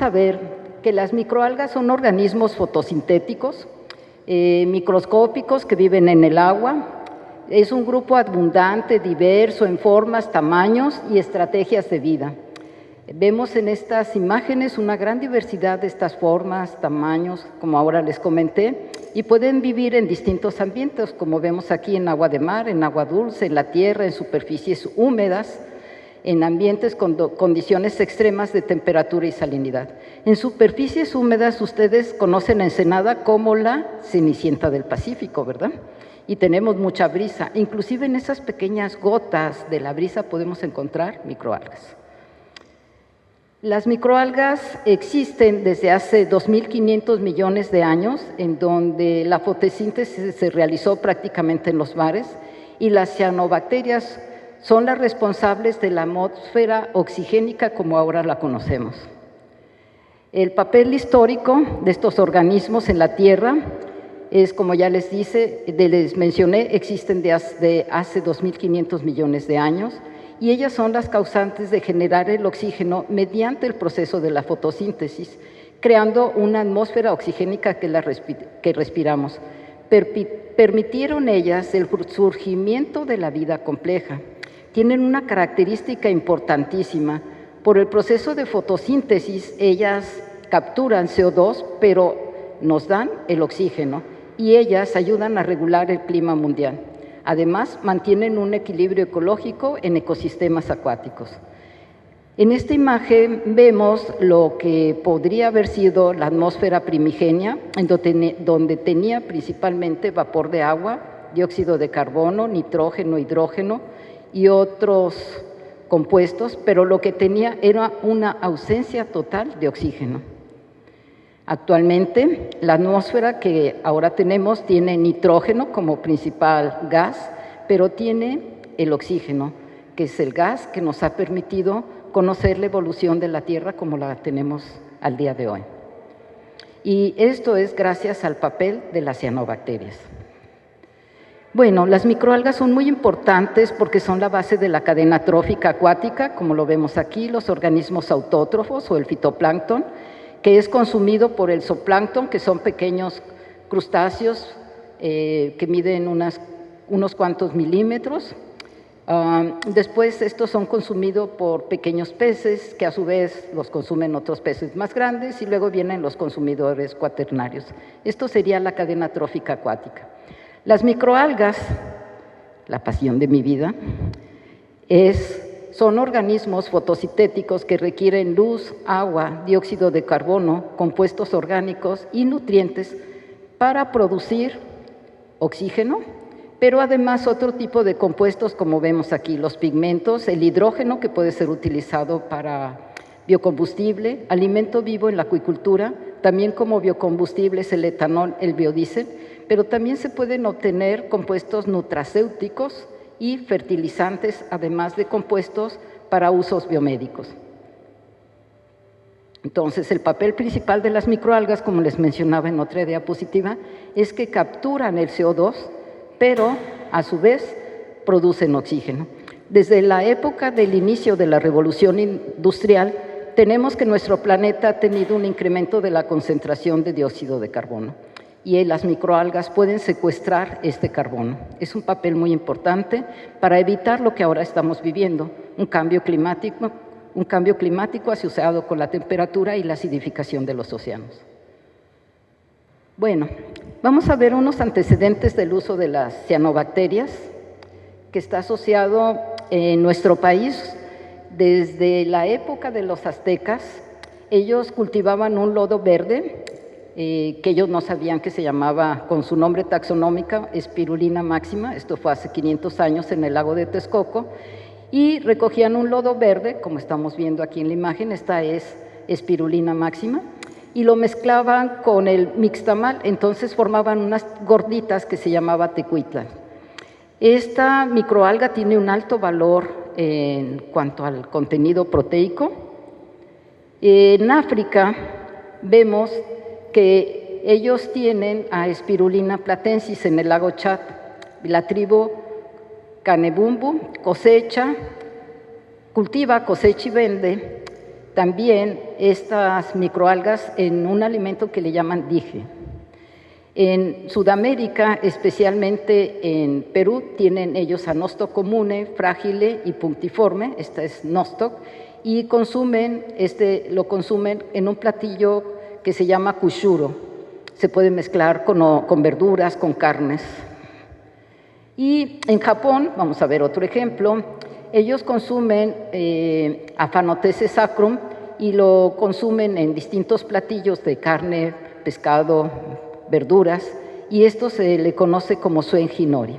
a ver que las microalgas son organismos fotosintéticos, microscópicos que viven en el agua. Es un grupo abundante, diverso en formas, tamaños y estrategias de vida. Vemos en estas imágenes una gran diversidad de estas formas, tamaños, como ahora les comenté, y pueden vivir en distintos ambientes, como vemos aquí en agua de mar, en agua dulce, en la tierra, en superficies húmedas, en ambientes con condiciones extremas de temperatura y salinidad. En superficies húmedas ustedes conocen a Ensenada como la Cenicienta del Pacífico, ¿verdad? Y tenemos mucha brisa. Inclusive en esas pequeñas gotas de la brisa podemos encontrar microalgas. Las microalgas existen desde hace 2.500 millones de años, en donde la fotosíntesis se realizó prácticamente en los mares, y las cianobacterias son las responsables de la atmósfera oxigénica como ahora la conocemos. El papel histórico de estos organismos en la Tierra es, como ya les mencioné, existen de hace 2.500 millones de años, y ellas son las causantes de generar el oxígeno mediante el proceso de la fotosíntesis, creando una atmósfera oxigénica que respiramos. Permitieron ellas el surgimiento de la vida compleja. Tienen una característica importantísima. Por el proceso de fotosíntesis, ellas capturan CO2, pero nos dan el oxígeno, y ellas ayudan a regular el clima mundial. Además, mantienen un equilibrio ecológico en ecosistemas acuáticos. En esta imagen vemos lo que podría haber sido la atmósfera primigenia, donde tenía principalmente vapor de agua, dióxido de carbono, nitrógeno, hidrógeno y otros compuestos, pero lo que tenía era una ausencia total de oxígeno. Actualmente, la atmósfera que ahora tenemos tiene nitrógeno como principal gas, pero tiene el oxígeno, que es el gas que nos ha permitido conocer la evolución de la Tierra como la tenemos al día de hoy. Y esto es gracias al papel de las cianobacterias. Bueno, las microalgas son muy importantes porque son la base de la cadena trófica acuática, como lo vemos aquí, los organismos autótrofos o el fitoplancton, que es consumido por el zooplancton, que son pequeños crustáceos que miden unos cuantos milímetros. Después estos son consumidos por pequeños peces, que a su vez los consumen otros peces más grandes, y luego vienen los consumidores cuaternarios. Esto sería la cadena trófica acuática. Las microalgas, la pasión de mi vida, son organismos fotosintéticos que requieren luz, agua, dióxido de carbono, compuestos orgánicos y nutrientes para producir oxígeno, pero además otro tipo de compuestos como vemos aquí, los pigmentos, el hidrógeno que puede ser utilizado para biocombustible, alimento vivo en la acuicultura, también como biocombustibles el etanol, el biodiesel, pero también se pueden obtener compuestos nutracéuticos y fertilizantes, además de compuestos para usos biomédicos. Entonces, el papel principal de las microalgas, como les mencionaba en otra diapositiva, es que capturan el CO2, pero a su vez producen oxígeno. Desde la época del inicio de la revolución industrial, tenemos que nuestro planeta ha tenido un incremento de la concentración de dióxido de carbono, y las microalgas pueden secuestrar este carbono. Es un papel muy importante para evitar lo que ahora estamos viviendo, un cambio climático asociado con la temperatura y la acidificación de los océanos. Bueno, vamos a ver unos antecedentes del uso de las cianobacterias, que está asociado en nuestro país desde la época de los aztecas. Ellos cultivaban un lodo verde, que ellos no sabían que se llamaba, con su nombre taxonómico, Spirulina maxima. Esto fue hace 500 años en el lago de Texcoco, y recogían un lodo verde, como estamos viendo aquí en la imagen, esta es Spirulina maxima, y lo mezclaban con el mixtamal, entonces formaban unas gorditas que se llamaba tecuitlan. Esta microalga tiene un alto valor en cuanto al contenido proteico. En África vemos que ellos tienen a Spirulina platensis en el lago Chad. La tribu Kanebumbu cultiva, cosecha y vende también estas microalgas en un alimento que le llaman dije. En Sudamérica, especialmente en Perú, tienen ellos a Nostoc comune, frágile y punctiforme, esta es Nostoc, y lo consumen en un platillo que se llama cushuro. Se puede mezclar con verduras, con carnes. Y en Japón, vamos a ver otro ejemplo, ellos consumen Aphanothece sacrum y lo consumen en distintos platillos de carne, pescado, verduras, y esto se le conoce como suen hinori.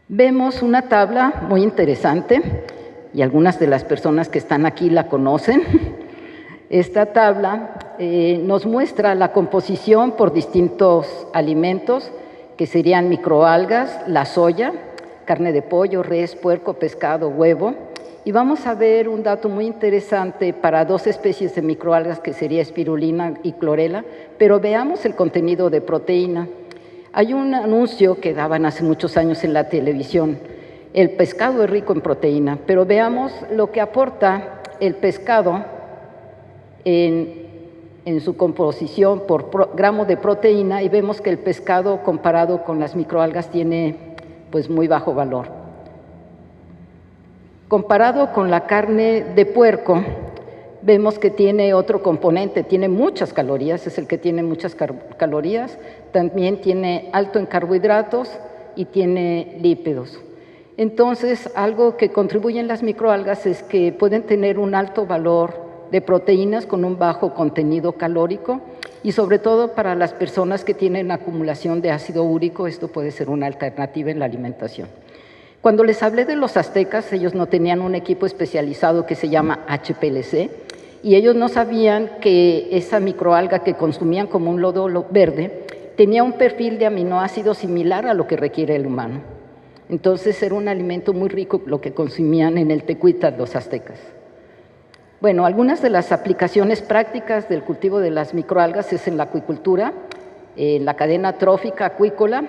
Vemos una tabla muy interesante, y algunas de las personas que están aquí la conocen. Esta tabla nos muestra la composición por distintos alimentos, que serían microalgas, la soya, carne de pollo, res, puerco, pescado, huevo. Y vamos a ver un dato muy interesante para dos especies de microalgas, que sería espirulina y clorela, pero veamos el contenido de proteína. Hay un anuncio que daban hace muchos años en la televisión. El pescado es rico en proteína, pero veamos lo que aporta el pescado en su composición por gramo de proteína, y vemos que el pescado comparado con las microalgas tiene pues muy bajo valor. Comparado con la carne de puerco, vemos que tiene otro componente, tiene muchas calorías, es el que tiene muchas calorías, también tiene alto en carbohidratos y tiene lípidos. Entonces, algo que contribuyen las microalgas es que pueden tener un alto valor de proteínas con un bajo contenido calórico, y sobre todo para las personas que tienen acumulación de ácido úrico, esto puede ser una alternativa en la alimentación. Cuando les hablé de los aztecas, ellos no tenían un equipo especializado que se llama HPLC, y ellos no sabían que esa microalga que consumían como un lodo verde tenía un perfil de aminoácidos similar a lo que requiere el humano. Entonces era un alimento muy rico lo que consumían en el Tecuitas los aztecas. Bueno, algunas de las aplicaciones prácticas del cultivo de las microalgas es en la acuicultura, en la cadena trófica acuícola,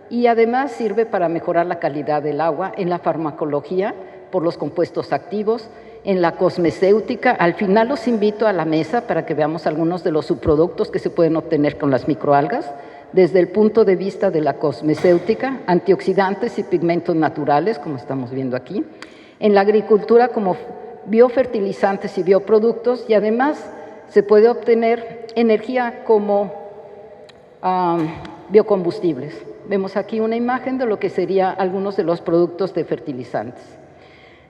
y además sirve para mejorar la calidad del agua, en la farmacología por los compuestos activos, en la cosmecéutica. Al final los invito a la mesa para que veamos algunos de los subproductos que se pueden obtener con las microalgas, desde el punto de vista de la cosmecéutica, antioxidantes y pigmentos naturales, como estamos viendo aquí, en la agricultura como biofertilizantes y bioproductos, y además se puede obtener energía como biocombustibles. Vemos aquí una imagen de lo que serían algunos de los productos de fertilizantes.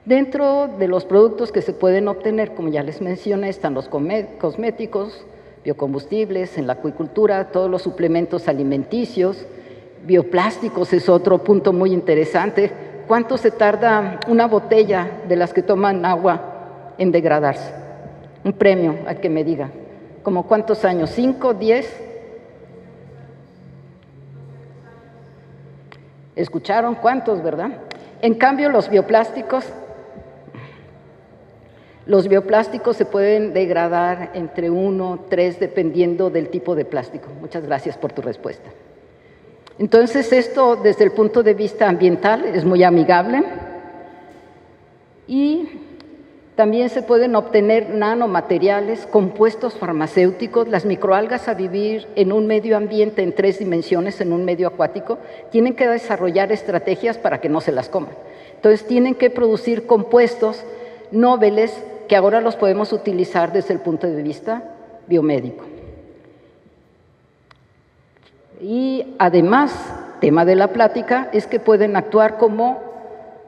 Dentro de los productos que se pueden obtener, como ya les mencioné, están los cosméticos, biocombustibles, en la acuicultura, todos los suplementos alimenticios, bioplásticos es otro punto muy interesante. ¿Cuánto se tarda una botella de las que toman agua en degradarse? Un premio al que me diga. ¿Cómo cuántos años? ¿5, 10? ¿Escucharon cuántos, verdad? En cambio, los bioplásticos se pueden degradar entre 1, 3, dependiendo del tipo de plástico. Muchas gracias por tu respuesta. Entonces, esto desde el punto de vista ambiental es muy amigable, y también se pueden obtener nanomateriales, compuestos farmacéuticos. Las microalgas, a vivir en un medio ambiente en 3 dimensiones, en un medio acuático, tienen que desarrollar estrategias para que no se las coman. Entonces tienen que producir compuestos nobles que ahora los podemos utilizar desde el punto de vista biomédico. Y además, tema de la plática, es que pueden actuar como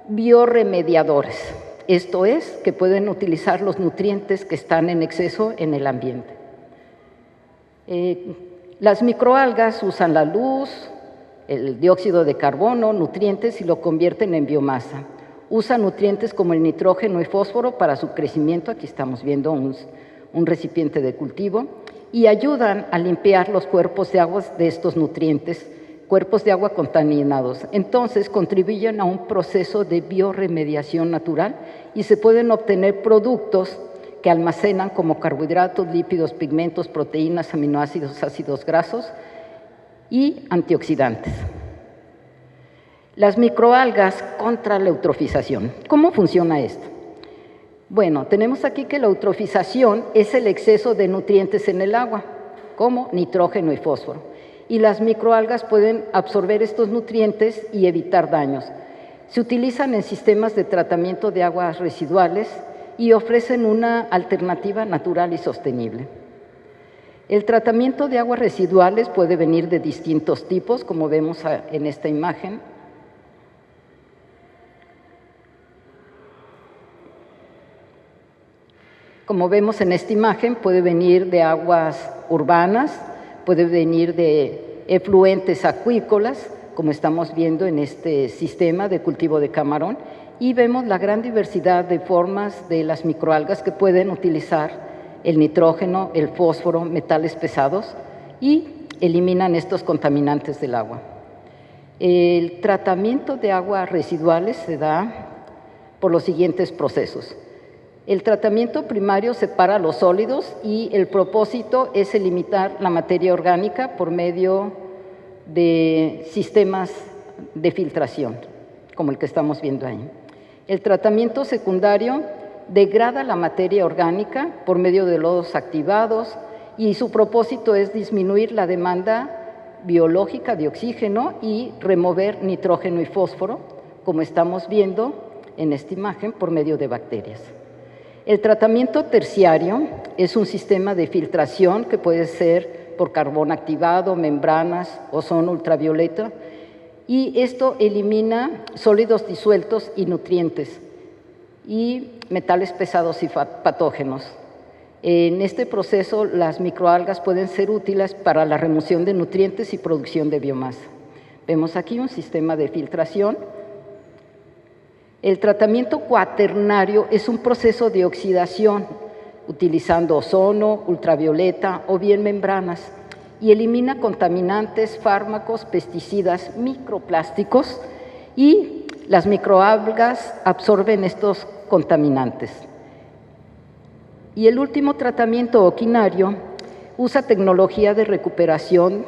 bioremediadores. Esto es, que pueden utilizar los nutrientes que están en exceso en el ambiente. Las microalgas usan la luz, el dióxido de carbono, nutrientes, y lo convierten en biomasa. Usan nutrientes como el nitrógeno y fósforo para su crecimiento. Aquí estamos viendo un recipiente de cultivo, y ayudan a limpiar los cuerpos de agua de estos nutrientes, cuerpos de agua contaminados. Entonces contribuyen a un proceso de bioremediación natural, y se pueden obtener productos que almacenan como carbohidratos, lípidos, pigmentos, proteínas, aminoácidos, ácidos grasos y antioxidantes. Las microalgas contra la eutrofización. ¿Cómo funciona esto? Bueno, tenemos aquí que la eutrofización es el exceso de nutrientes en el agua, como nitrógeno y fósforo. Y las microalgas pueden absorber estos nutrientes y evitar daños. Se utilizan en sistemas de tratamiento de aguas residuales y ofrecen una alternativa natural y sostenible. El tratamiento de aguas residuales puede venir de distintos tipos, como vemos en esta imagen. Como vemos en esta imagen, puede venir de aguas urbanas, puede venir de efluentes acuícolas, como estamos viendo en este sistema de cultivo de camarón, y vemos la gran diversidad de formas de las microalgas que pueden utilizar el nitrógeno, el fósforo, metales pesados y eliminan estos contaminantes del agua. El tratamiento de aguas residuales se da por los siguientes procesos. El tratamiento primario separa los sólidos y el propósito es eliminar la materia orgánica por medio de sistemas de filtración, como el que estamos viendo ahí. El tratamiento secundario degrada la materia orgánica por medio de lodos activados y su propósito es disminuir la demanda biológica de oxígeno y remover nitrógeno y fósforo, como estamos viendo en esta imagen, por medio de bacterias. El tratamiento terciario es un sistema de filtración que puede ser por carbón activado, membranas, ozono ultravioleta, y esto elimina sólidos disueltos y nutrientes y metales pesados y patógenos. En este proceso, las microalgas pueden ser útiles para la remoción de nutrientes y producción de biomasa. Vemos aquí un sistema de filtración. El tratamiento cuaternario es un proceso de oxidación utilizando ozono, ultravioleta o bien membranas y elimina contaminantes, fármacos, pesticidas, microplásticos y las microalgas absorben estos contaminantes. Y el último tratamiento o quinario usa tecnología de recuperación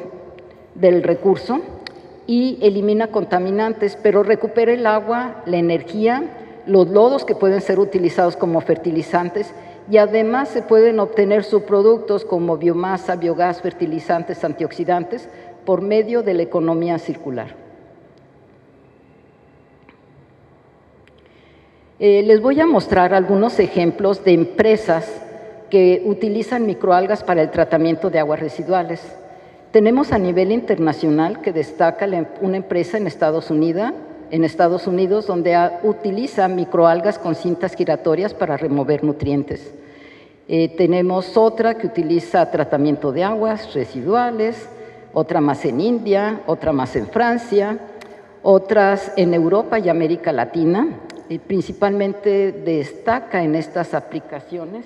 del recurso y elimina contaminantes, pero recupera el agua, la energía, los lodos que pueden ser utilizados como fertilizantes y además se pueden obtener subproductos como biomasa, biogás, fertilizantes, antioxidantes por medio de la economía circular. Les voy a mostrar algunos ejemplos de empresas que utilizan microalgas para el tratamiento de aguas residuales. Tenemos a nivel internacional que destaca una empresa en Estados Unidos donde utiliza microalgas con cintas giratorias para remover nutrientes. Tenemos otra que utiliza tratamiento de aguas residuales, otra más en India, otra más en Francia, otras en Europa y América Latina. Principalmente destaca en estas aplicaciones.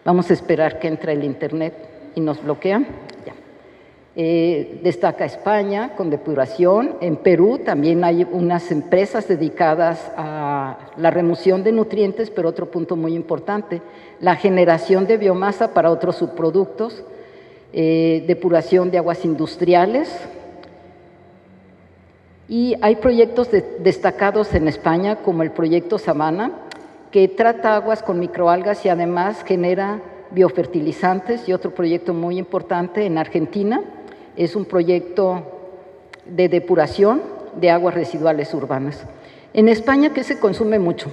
Vamos a esperar que entre el internet y nos bloquea. Ya. Destaca España con depuración. En Perú también hay unas empresas dedicadas a la remoción de nutrientes, pero otro punto muy importante, la generación de biomasa para otros subproductos, depuración de aguas industriales. Y hay proyectos destacados en España, como el proyecto Sabana, que trata aguas con microalgas y además genera biofertilizantes, y otro proyecto muy importante en Argentina es un proyecto de depuración de aguas residuales urbanas. En España, ¿qué se consume mucho?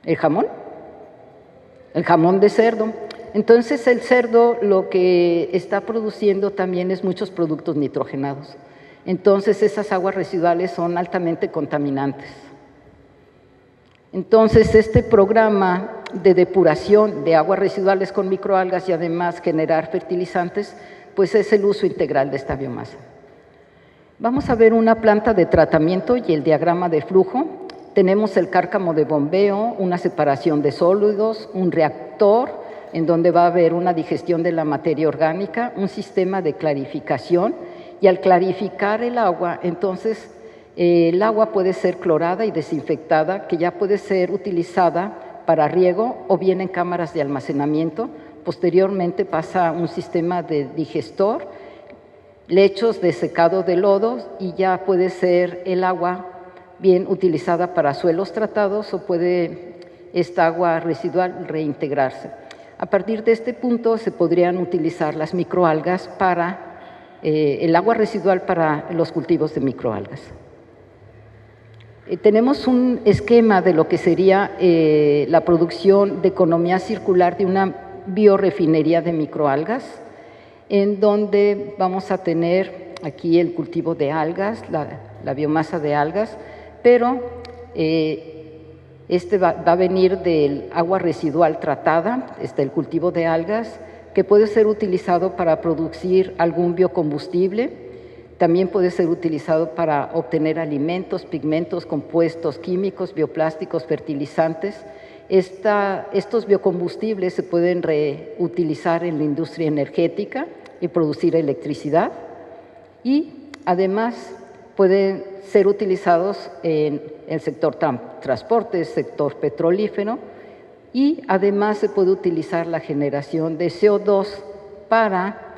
¿El jamón? El jamón de cerdo. Entonces, el cerdo lo que está produciendo también es muchos productos nitrogenados. Entonces, esas aguas residuales son altamente contaminantes. Entonces, este programa de depuración de aguas residuales con microalgas y además generar fertilizantes, pues es el uso integral de esta biomasa. Vamos a ver una planta de tratamiento y el diagrama de flujo. Tenemos el cárcamo de bombeo, una separación de sólidos, un reactor en donde va a haber una digestión de la materia orgánica, un sistema de clarificación. Y al clarificar el agua, entonces el agua puede ser clorada y desinfectada, que ya puede ser utilizada para riego o bien en cámaras de almacenamiento. Posteriormente pasa a un sistema de digestor, lechos de secado de lodo y ya puede ser el agua bien utilizada para suelos tratados o puede esta agua residual reintegrarse. A partir de este punto se podrían utilizar las microalgas para el agua residual para los cultivos de microalgas. Tenemos un esquema de lo que sería la producción de economía circular de una biorefinería de microalgas, en donde vamos a tener aquí el cultivo de algas, la biomasa de algas, pero este va a venir del agua residual tratada, el cultivo de algas, que puede ser utilizado para producir algún biocombustible, también puede ser utilizado para obtener alimentos, pigmentos, compuestos químicos, bioplásticos, fertilizantes. Estos biocombustibles se pueden reutilizar en la industria energética y producir electricidad, y además pueden ser utilizados en el sector transporte, sector petrolífero, y además se puede utilizar la generación de CO2 para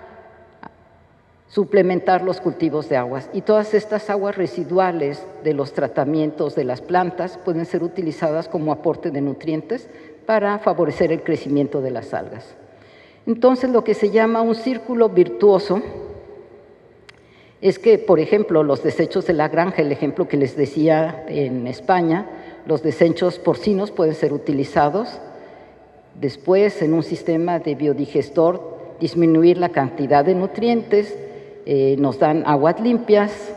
suplementar los cultivos de aguas. Y todas estas aguas residuales de los tratamientos de las plantas pueden ser utilizadas como aporte de nutrientes para favorecer el crecimiento de las algas. Entonces, lo que se llama un círculo virtuoso es que, por ejemplo, los desechos de la granja, el ejemplo que les decía en España, los desechos porcinos pueden ser utilizados. Después, en un sistema de biodigestor, disminuir la cantidad de nutrientes, nos dan aguas limpias.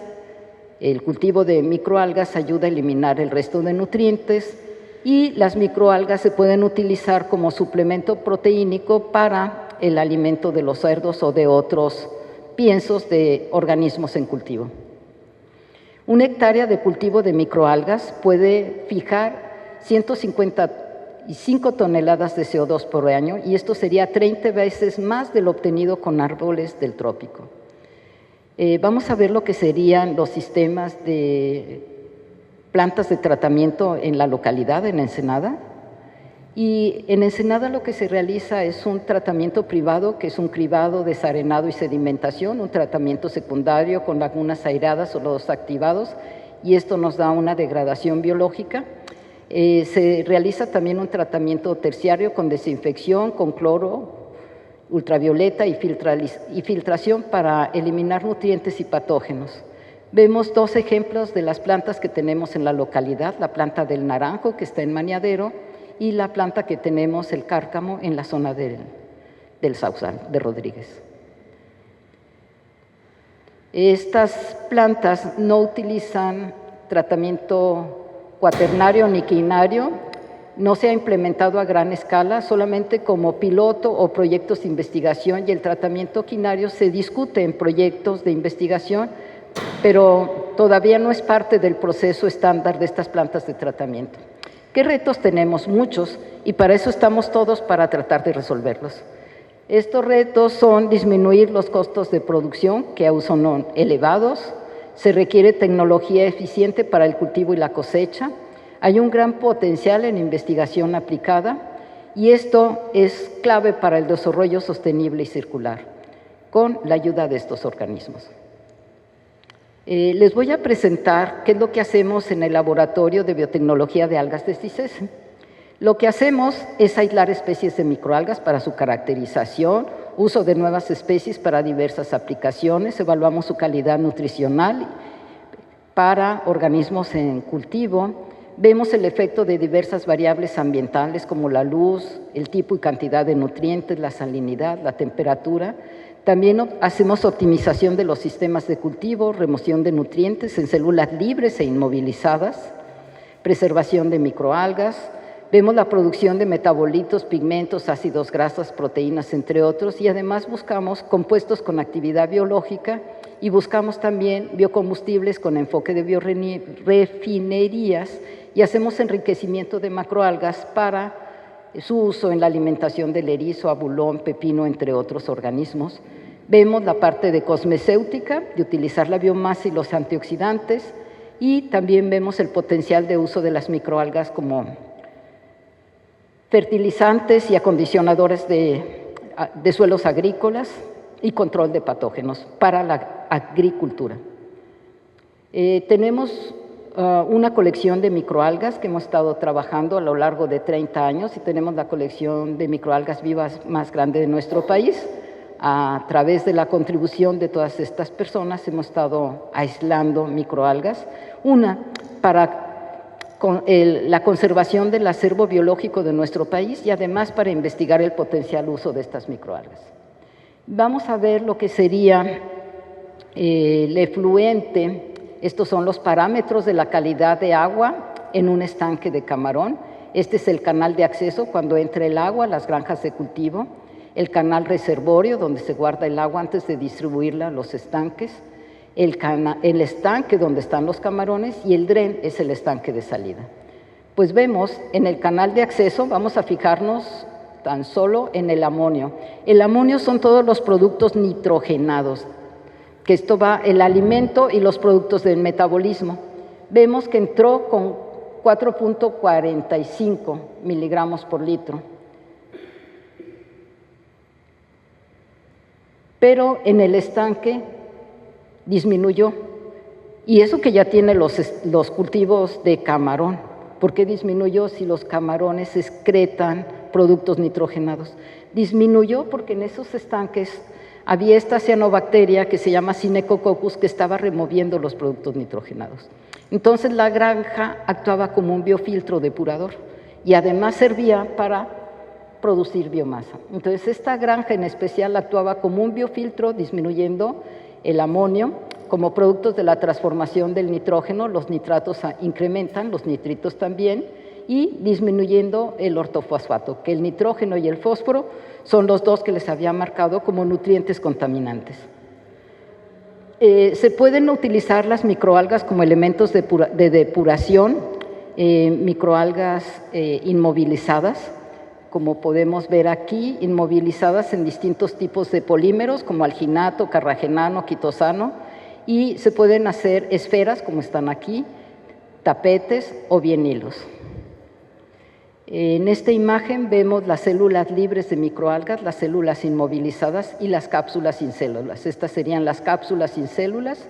El cultivo de microalgas ayuda a eliminar el resto de nutrientes, y las microalgas se pueden utilizar como suplemento proteínico para el alimento de los cerdos o de otros piensos de organismos en cultivo. Una hectárea de cultivo de microalgas puede fijar 155 toneladas de CO2 por año, y esto sería 30 veces más de lo obtenido con árboles del trópico. Vamos a ver lo que serían los sistemas de plantas de tratamiento en la localidad, en Ensenada. Y en Ensenada lo que se realiza es un tratamiento privado, que es un cribado, desarenado y sedimentación, un tratamiento secundario con lagunas airadas o lodos activados, y esto nos da una degradación biológica. Se realiza también un tratamiento terciario con desinfección, con cloro, ultravioleta y filtración para eliminar nutrientes y patógenos. Vemos dos ejemplos de las plantas que tenemos en la localidad: la planta del naranjo, que está en Maniadero, y la planta que tenemos, el cárcamo, en la zona del Sausal, de Rodríguez. Estas plantas no utilizan tratamiento cuaternario ni quinario, no se ha implementado a gran escala, solamente como piloto o proyectos de investigación, y el tratamiento quinario se discute en proyectos de investigación, pero todavía no es parte del proceso estándar de estas plantas de tratamiento. ¿Qué retos tenemos? Muchos, y para eso estamos todos, para tratar de resolverlos. Estos retos son disminuir los costos de producción, que aún son elevados. Se requiere tecnología eficiente para el cultivo y la cosecha. Hay un gran potencial en investigación aplicada, y esto es clave para el desarrollo sostenible y circular, con la ayuda de estos organismos. Les voy a presentar qué es lo que hacemos en el Laboratorio de Biotecnología de Algas de CICES. Lo que hacemos es aislar especies de microalgas para su caracterización, uso de nuevas especies para diversas aplicaciones, evaluamos su calidad nutricional para organismos en cultivo, vemos el efecto de diversas variables ambientales como la luz, el tipo y cantidad de nutrientes, la salinidad, la temperatura. También hacemos optimización de los sistemas de cultivo, remoción de nutrientes en células libres e inmovilizadas, preservación de microalgas. Vemos la producción de metabolitos, pigmentos, ácidos grasos, proteínas, entre otros, y además buscamos compuestos con actividad biológica, y buscamos también biocombustibles con enfoque de biorefinerías, y hacemos enriquecimiento de macroalgas para su uso en la alimentación del erizo, abulón, pepino, entre otros organismos. Vemos la parte de cosmecéutica, de utilizar la biomasa y los antioxidantes, y también vemos el potencial de uso de las microalgas como fertilizantes y acondicionadores de suelos agrícolas y control de patógenos para la agricultura. Tenemos una colección de microalgas que hemos estado trabajando a lo largo de 30 años y tenemos la colección de microalgas vivas más grande de nuestro país. A través de la contribución de todas estas personas hemos estado aislando microalgas, una para la conservación del acervo biológico de nuestro país y además para investigar el potencial uso de estas microalgas. Vamos a ver lo que sería el efluente. Estos son los parámetros de la calidad de agua en un estanque de Camarón. Este es el canal de acceso cuando entra el agua a las granjas de cultivo, el canal reservorio donde se guarda el agua antes de distribuirla a los estanques, el estanque donde están los camarones y el dren es el estanque de salida. Pues vemos en el canal de acceso, vamos a fijarnos tan solo en el amonio. El amonio son todos los productos nitrogenados, que esto va el alimento y los productos del metabolismo. Vemos que entró con 4.45 miligramos por litro. Pero en el estanque disminuyó. Y eso que ya tiene los cultivos de camarón. ¿Por qué disminuyó si los camarones excretan productos nitrogenados? Disminuyó porque en esos estanques había esta cianobacteria que se llama Synechococcus que estaba removiendo los productos nitrogenados. Entonces la granja actuaba como un biofiltro depurador y además servía para producir biomasa. Entonces esta granja en especial actuaba como un biofiltro disminuyendo el amonio como productos de la transformación del nitrógeno, los nitratos incrementan, los nitritos también, y disminuyendo el ortofosfato, que el nitrógeno y el fósforo son los dos que les había marcado como nutrientes contaminantes. Se pueden utilizar las microalgas como elementos de depuración, microalgas inmovilizadas, como podemos ver aquí, inmovilizadas en distintos tipos de polímeros, como alginato, carragenano, quitosano, y se pueden hacer esferas, como están aquí, tapetes o bien hilos. En esta imagen vemos las células libres de microalgas, las células inmovilizadas y las cápsulas sin células. Estas serían las cápsulas sin células,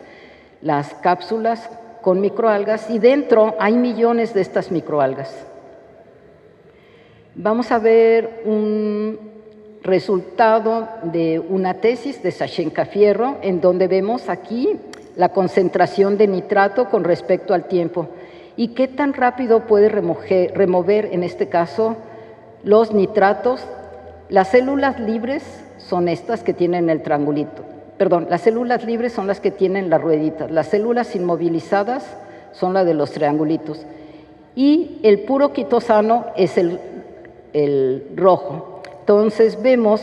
las cápsulas con microalgas y dentro hay millones de estas microalgas. Vamos a ver un resultado de una tesis de Sachenka Fierro en donde vemos aquí la concentración de nitrato con respecto al tiempo. ¿Y qué tan rápido puede remover, en este caso, los nitratos? Las células libres son estas que tienen el triangulito. Perdón, las células libres son las que tienen las rueditas. Las células inmovilizadas son las de los triangulitos. Y el puro quitosano es el rojo. Entonces vemos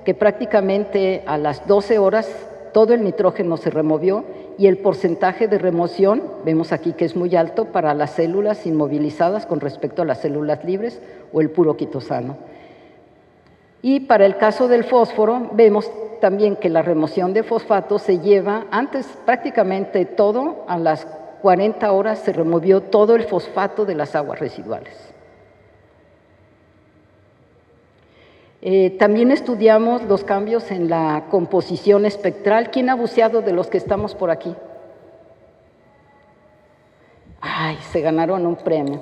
que prácticamente a las 12 horas todo el nitrógeno se removió y el porcentaje de remoción, vemos aquí que es muy alto para las células inmovilizadas con respecto a las células libres o el puro quitosano. Y para el caso del fósforo, vemos también que la remoción de fosfato se lleva, antes prácticamente todo, a las 40 horas se removió todo el fosfato de las aguas residuales. También estudiamos los cambios en la composición espectral. ¿Quién ha buceado de los que estamos por aquí? ¡Ay! Se ganaron un premio.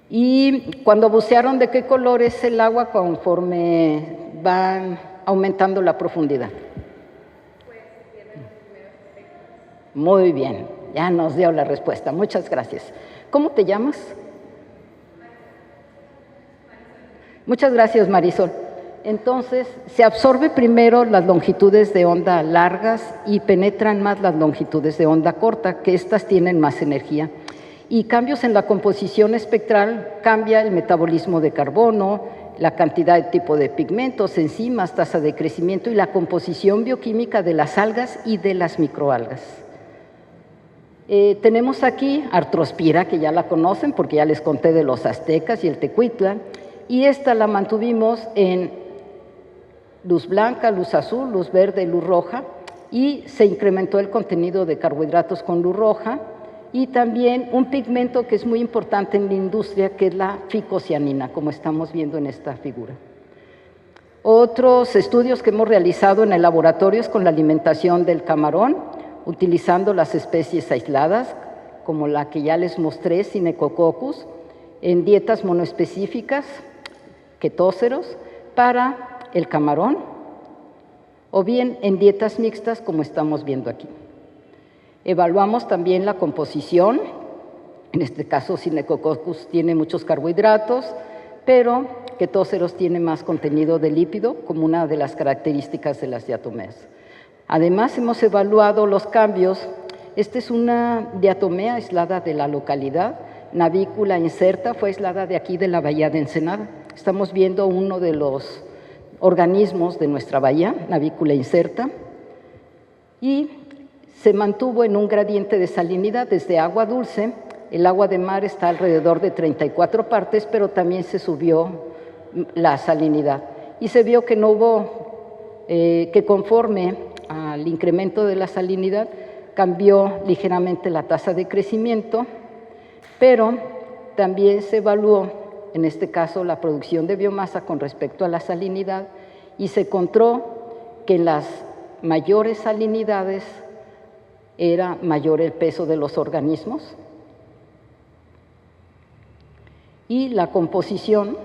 Y cuando bucearon, ¿de qué color es el agua conforme van aumentando la profundidad? Muy bien, ya nos dio la respuesta. Muchas gracias. ¿Cómo te llamas? Muchas gracias, Marisol. Entonces, se absorbe primero las longitudes de onda largas y penetran más las longitudes de onda corta, que estas tienen más energía. Y cambios en la composición espectral cambia el metabolismo de carbono, la cantidad de tipo de pigmentos, enzimas, tasa de crecimiento y la composición bioquímica de las algas y de las microalgas. Tenemos aquí artrospira, que ya la conocen porque ya les conté de los aztecas y el tecuitlan, y esta la mantuvimos en luz blanca, luz azul, luz verde, luz roja, y se incrementó el contenido de carbohidratos con luz roja, y también un pigmento que es muy importante en la industria, que es la ficocianina, como estamos viendo en esta figura. Otros estudios que hemos realizado en el laboratorio es con la alimentación del camarón, utilizando las especies aisladas, como la que ya les mostré, Synechococcus, en dietas monoespecíficas, ketóceros, para el camarón, o bien en dietas mixtas, como estamos viendo aquí. Evaluamos también la composición. En este caso, Synechococcus tiene muchos carbohidratos, pero ketóceros tiene más contenido de lípido, como una de las características de las diatomeas. Además, hemos evaluado los cambios. Esta es una diatomea aislada de la localidad. Navícula incerta fue aislada de aquí, de la bahía de Ensenada. Estamos viendo uno de los organismos de nuestra bahía, Navícula incerta, y se mantuvo en un gradiente de salinidad desde agua dulce. El agua de mar está alrededor de 34 partes, pero también se subió la salinidad. Y se vio que no hubo, que conforme al incremento de la salinidad, cambió ligeramente la tasa de crecimiento, pero también se evaluó, en este caso, la producción de biomasa con respecto a la salinidad, y se encontró que en las mayores salinidades era mayor el peso de los organismos, y la composición,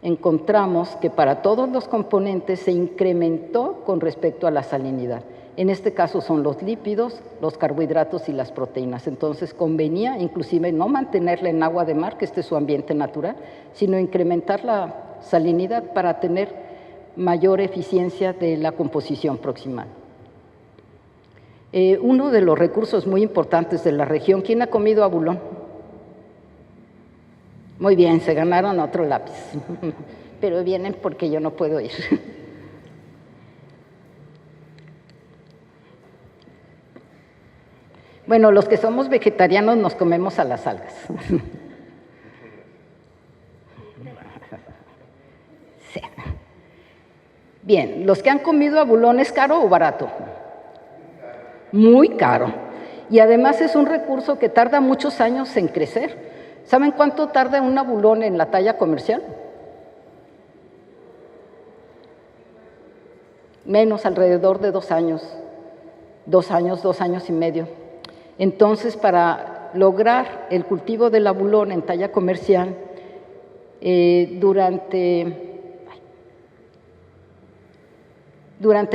encontramos que para todos los componentes se incrementó con respecto a la salinidad. En este caso son los lípidos, los carbohidratos y las proteínas. Entonces convenía inclusive no mantenerla en agua de mar, que este es su ambiente natural, sino incrementar la salinidad para tener mayor eficiencia de la composición proximal. Uno de los recursos muy importantes de la región, ¿quién ha comido abulón? Muy bien, se ganaron otro lápiz, pero vienen porque yo no puedo ir. Bueno, los que somos vegetarianos nos comemos a las algas. Sí. Bien, los que han comido abulón, ¿es caro o barato? Muy caro. Y además es un recurso que tarda muchos años en crecer. ¿Saben cuánto tarda un abulón en la talla comercial? Menos, alrededor de 2 años. 2 años, 2 años y medio. Entonces, para lograr el cultivo del abulón en talla comercial, durante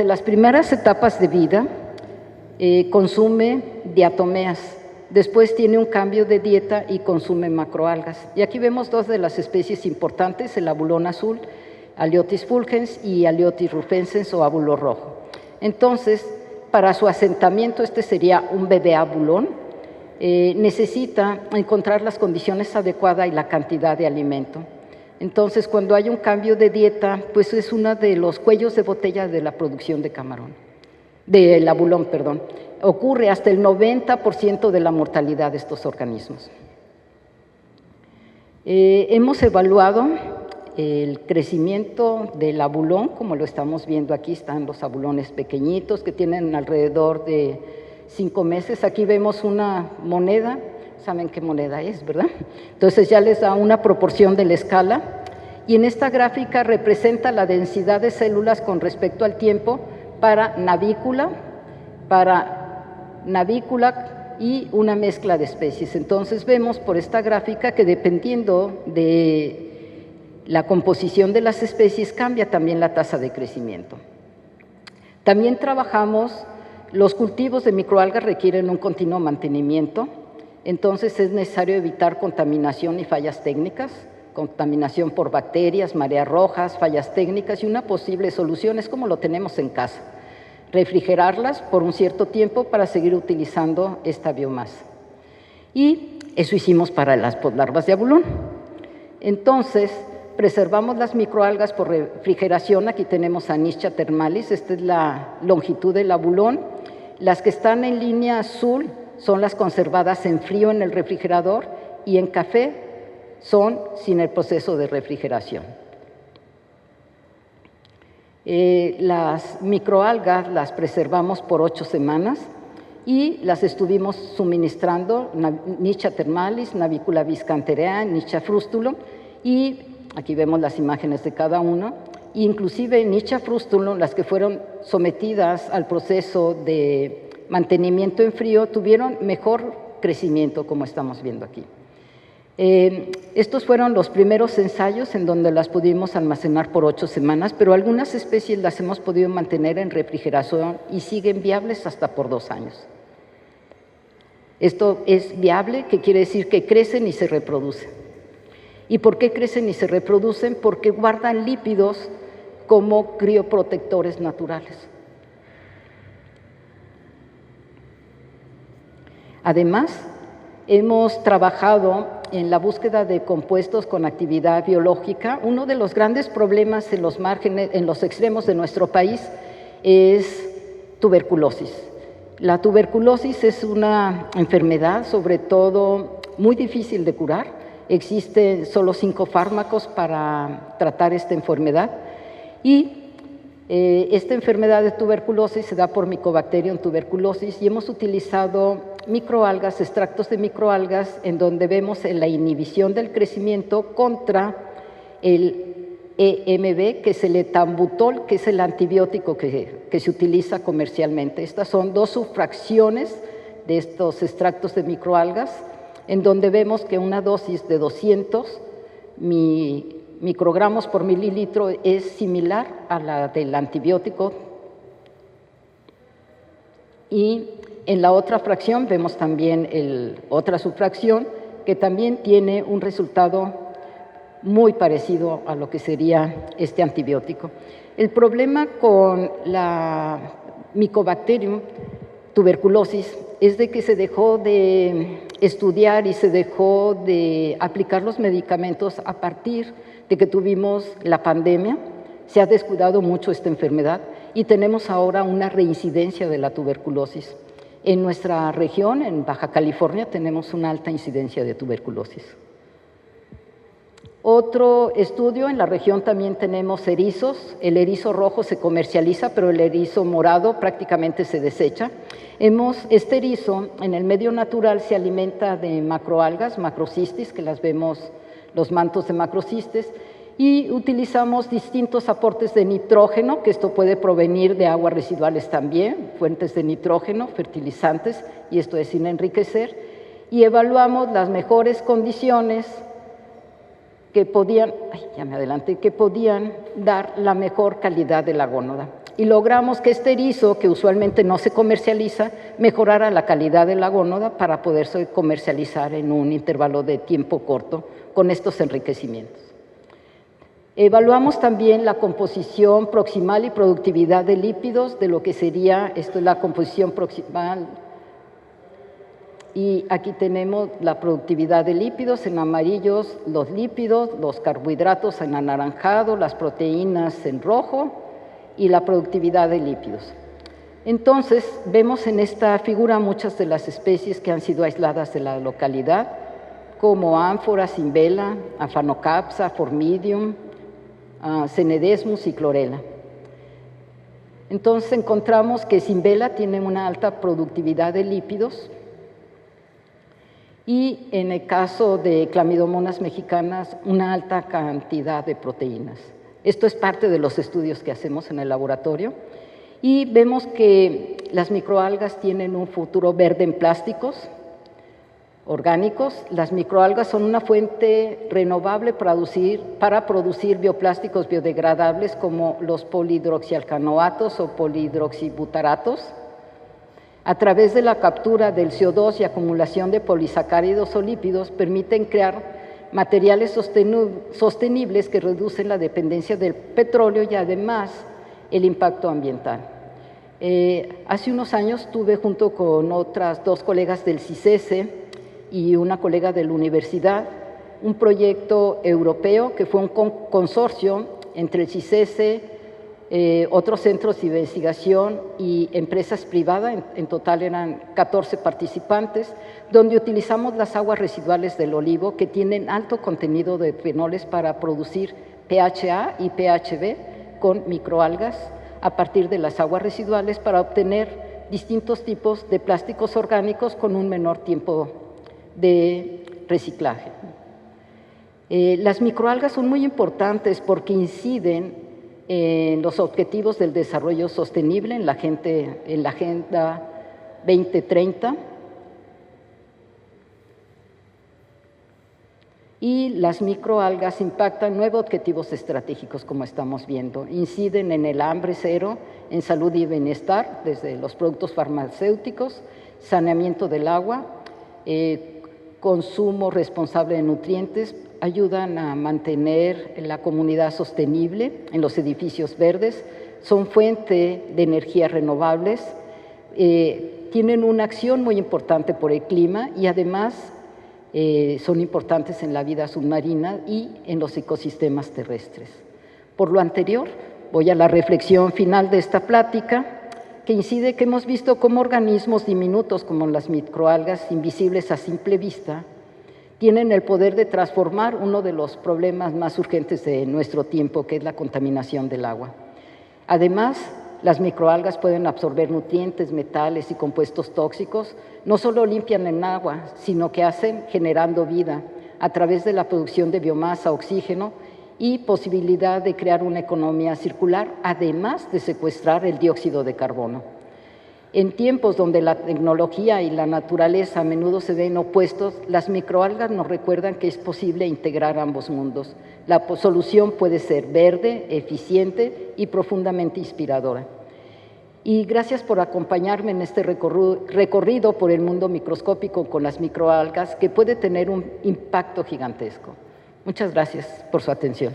las primeras etapas de vida, consume diatomeas. Después tiene un cambio de dieta y consume macroalgas. Y aquí vemos 2 de las especies importantes, el abulón azul, Aliotis fulgens, y Aliotis rufescens o abulo rojo. Entonces, para su asentamiento, este sería un bebé abulón, necesita encontrar las condiciones adecuadas y la cantidad de alimento. Entonces, cuando hay un cambio de dieta, pues es uno de los cuellos de botella de la producción de camarón, del abulón, perdón. Ocurre hasta el 90% de la mortalidad de estos organismos. Hemos evaluado el crecimiento del abulón, como lo estamos viendo aquí, están los abulones pequeñitos que tienen alrededor de 5 meses. Aquí vemos una moneda, saben qué moneda es, ¿verdad? Entonces ya les da una proporción de la escala, y en esta gráfica representa la densidad de células con respecto al tiempo para navícula y una mezcla de especies. Entonces vemos por esta gráfica que dependiendo de la composición de las especies cambia también la tasa de crecimiento. También trabajamos, los cultivos de microalgas requieren un continuo mantenimiento, entonces es necesario evitar contaminación y fallas técnicas, contaminación por bacterias, mareas rojas, fallas técnicas, y una posible solución es como lo tenemos en casa: refrigerarlas por un cierto tiempo para seguir utilizando esta biomasa. Y eso hicimos para las podlarvas de abulón. Entonces, preservamos las microalgas por refrigeración. Aquí tenemos a Nischia thermalis, esta es la longitud del abulón. Las que están en línea azul son las conservadas en frío en el refrigerador, y en café son sin el proceso de refrigeración. Las microalgas las preservamos por 8 semanas y las estuvimos suministrando Nischia thermalis, Navicula biscanterea, Nischia frustulum, y aquí vemos las imágenes de cada uno. inclusive Nicha frustulum, las que fueron sometidas al proceso de mantenimiento en frío, tuvieron mejor crecimiento, como estamos viendo aquí. Estos fueron los primeros ensayos en donde las pudimos almacenar por 8 semanas, pero algunas especies las hemos podido mantener en refrigeración y siguen viables hasta por 2 años. Esto es viable, que quiere decir que crecen y se reproducen. ¿Y por qué crecen y se reproducen? Porque guardan lípidos como crioprotectores naturales. Además, hemos trabajado en la búsqueda de compuestos con actividad biológica. Uno de los grandes problemas en los márgenes, en los extremos de nuestro país, es tuberculosis. La tuberculosis es una enfermedad, sobre todo, muy difícil de curar. Existen solo 5 fármacos para tratar esta enfermedad y esta enfermedad de tuberculosis se da por Mycobacterium tuberculosis y hemos utilizado microalgas, extractos de microalgas, en donde vemos la inhibición del crecimiento contra el EMB, que es el etambutol, que es el antibiótico que se utiliza comercialmente. Estas son 2 subfracciones de estos extractos de microalgas, en donde vemos que una dosis de 200 microgramos por mililitro es similar a la del antibiótico. Y en la otra fracción vemos también otra subfracción que también tiene un resultado muy parecido a lo que sería este antibiótico. El problema con la Mycobacterium tuberculosis es de que se dejó de estudiar y se dejó de aplicar los medicamentos a partir de que tuvimos la pandemia. Se ha descuidado mucho esta enfermedad y tenemos ahora una reincidencia de la tuberculosis. En nuestra región, en Baja California, tenemos una alta incidencia de tuberculosis. Otro estudio, en la región también tenemos erizos. El erizo rojo se comercializa, pero el erizo morado prácticamente se desecha. Este erizo en el medio natural se alimenta de macroalgas, macrocistis, que las vemos, los mantos de macrocistes, y utilizamos distintos aportes de nitrógeno, que esto puede provenir de aguas residuales también, fuentes de nitrógeno, fertilizantes, y esto es sin enriquecer, y evaluamos las mejores condiciones que podían dar la mejor calidad de la gónada. Y logramos que este erizo, que usualmente no se comercializa, mejorara la calidad de la gónada para poderse comercializar en un intervalo de tiempo corto con estos enriquecimientos. Evaluamos también la composición proximal y productividad de lípidos, de lo que sería, esto es la composición proximal, y aquí tenemos la productividad de lípidos, en amarillos los lípidos, los carbohidratos en anaranjado, las proteínas en rojo y la productividad de lípidos. Entonces, vemos en esta figura muchas de las especies que han sido aisladas de la localidad, como ánfora, cimbela, Aphanocapsa, Formidium, Cenedesmus y Chlorella. Entonces encontramos que cimbela tiene una alta productividad de lípidos y en el caso de Clamidomonas mexicanas una alta cantidad de proteínas. Esto es parte de los estudios que hacemos en el laboratorio y vemos que las microalgas tienen un futuro verde en plásticos orgánicos. Las microalgas son una fuente renovable para producir bioplásticos biodegradables como los polihidroxialcanoatos o polihidroxibutaratos. A través de la captura del CO2 y acumulación de polisacáridos o lípidos permiten crear materiales sostenibles que reducen la dependencia del petróleo y además el impacto ambiental. Hace unos años tuve junto con otras 2 colegas del CICESE y una colega de la universidad, un proyecto europeo que fue un consorcio entre el CICESE, otros centros de investigación y empresas privadas, en total eran 14 participantes, donde utilizamos las aguas residuales del olivo que tienen alto contenido de fenoles para producir PHA y PHB con microalgas a partir de las aguas residuales para obtener distintos tipos de plásticos orgánicos con un menor tiempo de reciclaje. Las microalgas son muy importantes porque inciden en los Objetivos del Desarrollo Sostenible en la Agenda 2030. Y las microalgas impactan 9 objetivos estratégicos, como estamos viendo. Inciden en el hambre cero, en salud y bienestar, desde los productos farmacéuticos, saneamiento del agua, consumo responsable de nutrientes, ayudan a mantener la comunidad sostenible en los edificios verdes, son fuente de energías renovables, tienen una acción muy importante por el clima y además son importantes en la vida submarina y en los ecosistemas terrestres. Por lo anterior, voy a la reflexión final de esta plática, que incide que hemos visto cómo organismos diminutos como las microalgas, invisibles a simple vista, tienen el poder de transformar uno de los problemas más urgentes de nuestro tiempo, que es la contaminación del agua. Además, las microalgas pueden absorber nutrientes, metales y compuestos tóxicos. No solo limpian el agua, sino que hacen generando vida a través de la producción de biomasa, oxígeno y posibilidad de crear una economía circular, además de secuestrar el dióxido de carbono. En tiempos donde la tecnología y la naturaleza a menudo se ven opuestos, las microalgas nos recuerdan que es posible integrar ambos mundos. La solución puede ser verde, eficiente y profundamente inspiradora. Y gracias por acompañarme en este recorrido por el mundo microscópico con las microalgas, que puede tener un impacto gigantesco. Muchas gracias por su atención.